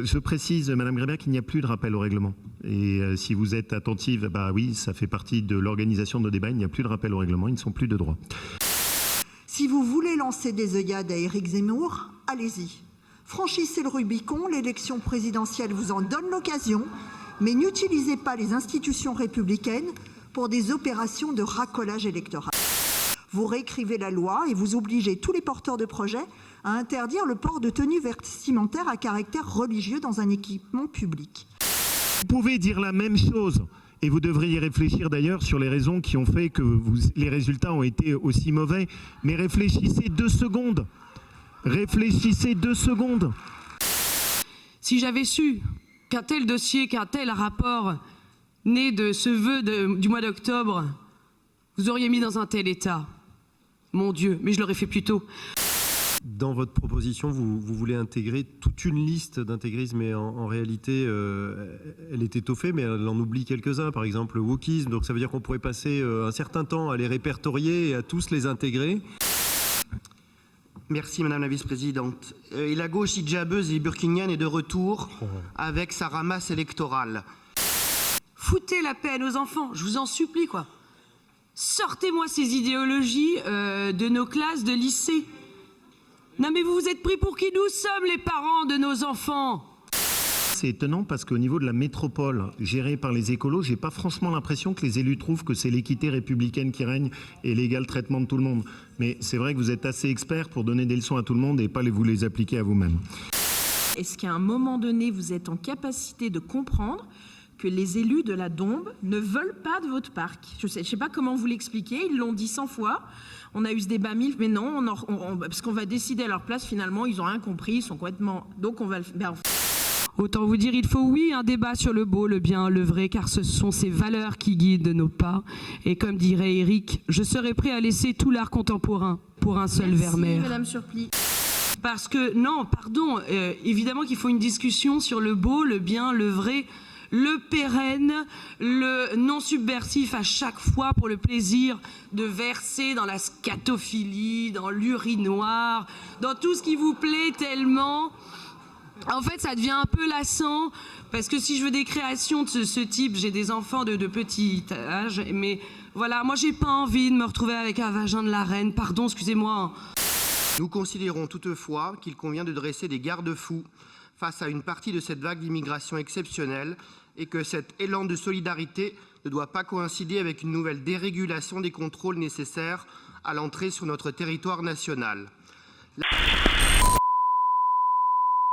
Je précise, Madame Grébert, qu'il n'y a plus de rappel au règlement. Et si vous êtes attentive, bah oui, ça fait partie de l'organisation de nos débats. Il n'y a plus de rappel au règlement, ils ne sont plus de droit. Si vous voulez lancer des œillades à Éric Zemmour, allez-y. Franchissez le Rubicon, l'élection présidentielle vous en donne l'occasion, mais n'utilisez pas les institutions républicaines pour des opérations de racolage électoral. Vous réécrivez la loi et vous obligez tous les porteurs de projets à interdire le port de tenues vestimentaires à caractère religieux dans un équipement public. Vous pouvez dire la même chose et vous devriez réfléchir d'ailleurs sur les raisons qui ont fait que les résultats ont été aussi mauvais. Mais réfléchissez 2 secondes. Réfléchissez 2 secondes. Si j'avais su qu'un tel dossier, qu'un tel rapport né de ce vœu du mois d'octobre, vous auriez mis dans un tel état. Mon Dieu, mais je l'aurais fait plus tôt. Dans votre proposition, vous voulez intégrer toute une liste d'intégrismes, mais en réalité, elle est étoffée, mais elle en oublie quelques-uns, par exemple le wokisme. Donc ça veut dire qu'on pourrait passer un certain temps à les répertorier et à tous les intégrer. Merci Madame la Vice-Présidente. Et la gauche hijabeuse et burkinienne est de retour avec sa ramasse électorale. Foutez la paix à nos enfants, je vous en supplie, quoi. Sortez-moi ces idéologies de nos classes de lycée. Non mais vous vous êtes pris pour qui nous sommes, les parents de nos enfants. C'est étonnant parce qu'au niveau de la métropole gérée par les écolos, j'ai pas franchement l'impression que les élus trouvent que c'est l'équité républicaine qui règne et l'égal traitement de tout le monde. Mais c'est vrai que vous êtes assez experts pour donner des leçons à tout le monde et pas vous les appliquer à vous-même. Est-ce qu'à un moment donné, vous êtes en capacité de comprendre que les élus de la Dombes ne veulent pas de votre parc? Je sais pas comment vous l'expliquer, ils l'ont dit 100 fois. On a eu ce débat 1000, mais non, parce qu'on va décider à leur place, finalement, ils n'ont rien compris, ils sont complètement... Donc on va le faire. Autant vous dire, il faut oui un débat sur le beau, le bien, le vrai, car ce sont ces valeurs qui guident nos pas. Et comme dirait Éric, je serais prêt à laisser tout l'art contemporain pour un seul Vermeer. Madame Surplis. Parce que, non, pardon, évidemment qu'il faut une discussion sur le beau, le bien, le vrai, le pérenne, le non subversif à chaque fois pour le plaisir de verser dans la scatophilie, dans l'urinoir, dans tout ce qui vous plaît tellement. En fait, ça devient un peu lassant, parce que si je veux des créations de ce type, j'ai des enfants de petit âge, mais voilà, moi j'ai pas envie de me retrouver avec un vagin de la reine, pardon, excusez-moi. Nous considérons toutefois qu'il convient de dresser des garde-fous face à une partie de cette vague d'immigration exceptionnelle et que cet élan de solidarité ne doit pas coïncider avec une nouvelle dérégulation des contrôles nécessaires à l'entrée sur notre territoire national.